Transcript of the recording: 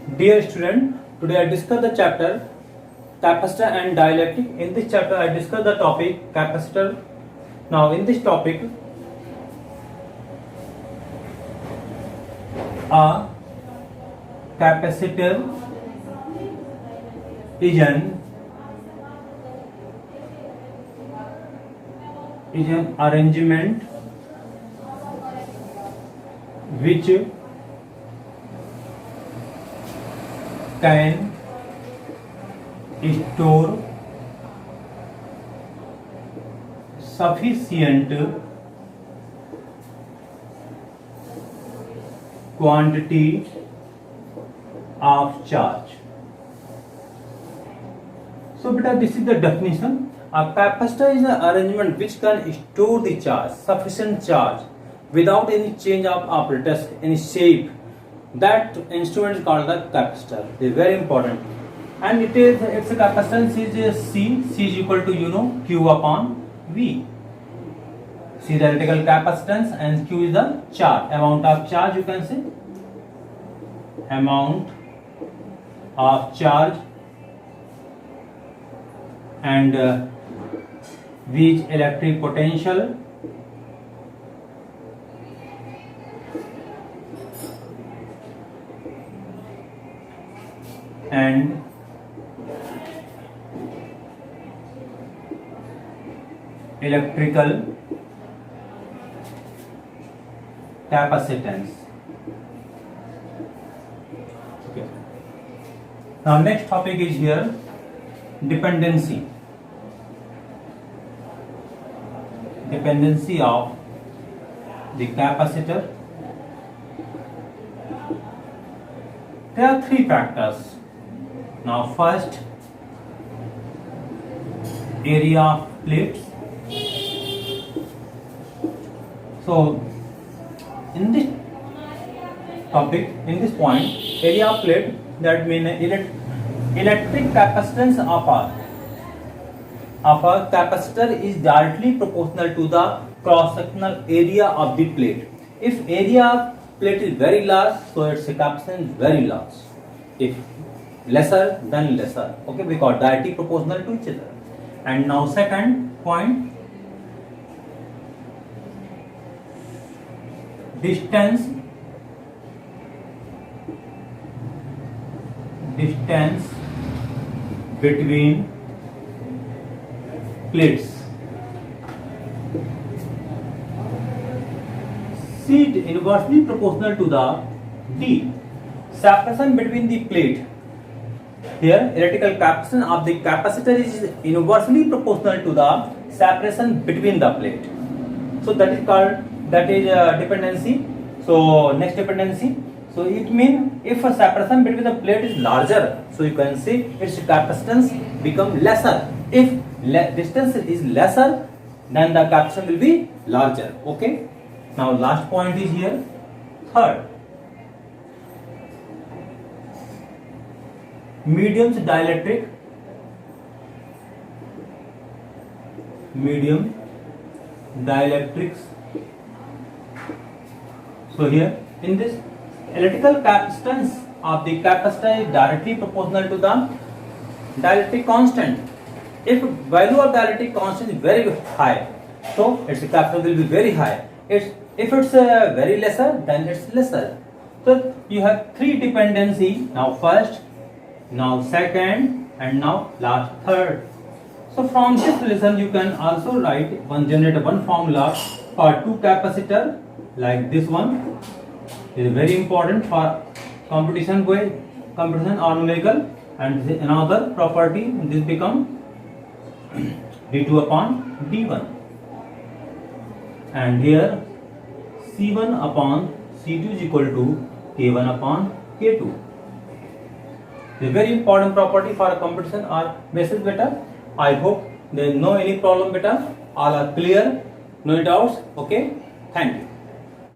Dear student, today I discuss the chapter capacitor and dielectric. In this chapter I discuss the topic capacitor. Now in this topic, a capacitor is an arrangement which can store sufficient quantity of charge. So beta, this is the definition. A capacitor is an arrangement which can store the charge, sufficient charge, without any change of apparatus, any shape. That instrument is called the capacitor. It is very important. And its capacitance is C. C is equal to Q upon V. C is the electrical capacitance and Q is the charge, amount of charge, you can say. Amount of charge, and V is electric potential, and electrical capacitance. Okay. Now next topic is here dependency. Dependency of the capacitor. There are three factors. Now first, area of plates. So in this topic, in this point, area of plate, that means electric capacitance of a capacitor is directly proportional to the cross-sectional area of the plate. If area of plate is very large, so its capacitance is very large. If lesser, then lesser. Okay, because directly proportional to each other. And now second point, distance between plates. C is inversely proportional to the D. Separation between the plate. Here, electrical capacitance of the capacitor is inversely proportional to the separation between the plate. So that is dependency. So next dependency. So it means if a separation between the plate is larger, so you can see its capacitance become lesser. If distance is lesser, then the capacitance will be larger. Okay. Now last point is here. Third, medium dielectric. Medium dielectrics. So here in this, electrical capacitance of the capacitor is directly proportional to the dielectric constant. If value of dielectric constant is very high, so its capacitance will be very high. If it's very lesser, then it's lesser. So you have three dependency. Now first, now second, and now last third. So from this lesson you can also generate one formula for two capacitor like this one. It is very important for competition or numerical, and another property, this become d2 upon d1, and here c1 upon c2 is equal to k1 upon k2. It is very important property for competition or message beta. I hope there is no any problem beta. All are clear, no doubts. Okay, thank you.